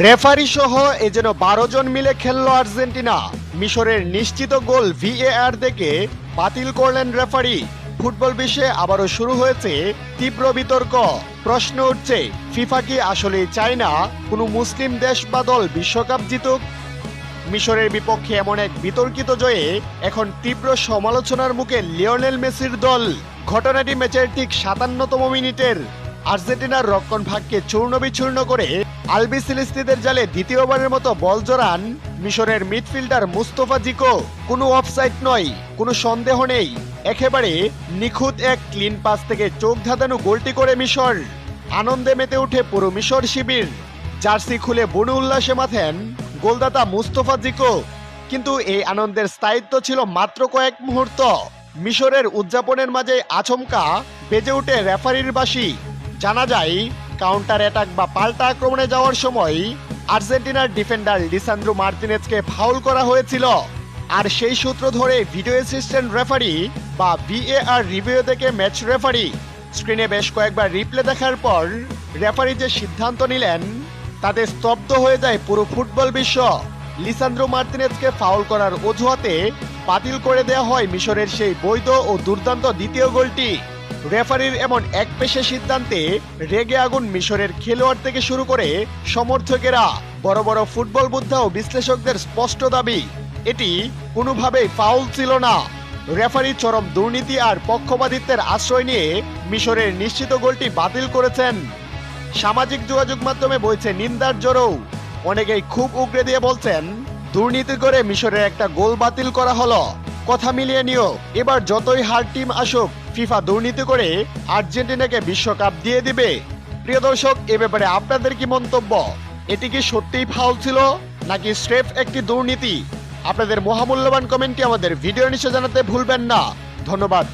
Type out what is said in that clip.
Referee সহ এ যেন 12 জন মিলে খেলল আর্জেন্টিনা। মিশরের নিশ্চিত গোল ভিএআর দেখে বাতিল করলেন রেফারি। ফুটবল বিশ্বে আবারও শুরু হয়েছে তীব্র বিতর্ক। প্রশ্ন উঠছে, ফিফা কি আসলেই চায় না কোনো মুসলিম দেশ বা দল বিশ্বকাপ জিতুক? মিশরের বিপক্ষে এমন এক বিতর্কিত জয়ে এখন তীব্র সমালোচনার মুখে লিওনেল মেসির দল। ঘটনাটি ম্যাচের ঠিক 57তম মিনিটের। আর্জেন্টিনার রক্ষণ ভাগকে চূর্ণ বিচূর্ণ করে আলবিসেলেস্তেদের জালে দ্বিতীয়বারের মতো বল জড়ান মিশরের মিডফিল্ডার মুস্তফা জিকো। কোনো অফসাইড নয়, কোনো সন্দেহ নেই, একেবারে নিখুঁত এক ক্লিন পাস থেকে চোখ ধাঁধানো গোলটি করে মিশর। আনন্দে মেতে উঠে পুরো মিশর শিবির। জার্সি খুলে বনু উল্লাসে মাথেন গোলদাতা মুস্তফা জিকো। কিন্তু এই আনন্দের স্থায়িত্ব ছিল মাত্র কয়েক মুহূর্ত। মিশরের উদযাপনের মাঝে আচমকা বেজে উঠে রেফারির বাঁশি। জানা যায়, কাউন্টার অ্যাটাক বা পাল্টা আক্রমণে যাওয়ার সময় আর্জেন্টিনার ডিফেন্ডার লিসান্দ্রো মার্তিনেজকে ফাউল করা হয়েছিল। আর সেই সূত্র ধরে ভিডিও অ্যাসিস্ট্যান্ট রেফারি বা ভিএআর রিভিউ দেখে ম্যাচ রেফারি স্ক্রিনে বেশ কয়েকবার রিপ্লে দেখার পর রেফারি যে সিদ্ধান্ত নিলেন তাতে স্তব্ধ হয়ে যায় পুরো ফুটবল বিশ্ব। লিসান্দ্রো মার্তিনেজকে ফাউল করার অজুহাতে বাতিল করে দেওয়া হয় মিশরের সেই বৈধ ও দুর্দান্ত দ্বিতীয় গোলটি। রেফারির এমন একপেশে সিদ্ধান্তে রেগে আগুন মিশরের খেলোয়াড় থেকে শুরু করে সমর্থকেরা। বড় বড় ফুটবল বুদ্ধা ও বিশ্লেষকদের স্পষ্ট দাবি, এটি কোনোভাবেই ফাউল ছিল না। রেফারি চরম দুর্নীতি আর পক্ষপাতিত্বের আশ্রয় নিয়ে মিশরের নিশ্চিত গোলটি বাতিল করেছেন। সামাজিক যোগাযোগ মাধ্যমে বইছে নিন্দার জোরও। অনেকেই খুব উগরে দিয়ে বলছেন, দুর্নীতি করে মিশরের একটা গোল বাতিল করা হলো, কথা মিলিয়ে নিও, এবার যতই হার টিম আসুক ফিফা দুর্নীতি করে আর্জেন্টিনাকে বিশ্বকাপ দিয়ে দিবে। প্রিয় দর্শক, এ ব্যাপারে আপনাদের কি মন্তব্য? এটি কি সত্যিই ফাউল ছিল নাকি স্রেফ একটি দুর্নীতি? আপনাদের মহামূল্যবান কমেন্টটি আমাদের ভিডিও নিচে জানাতে ভুলবেন না। ধন্যবাদ।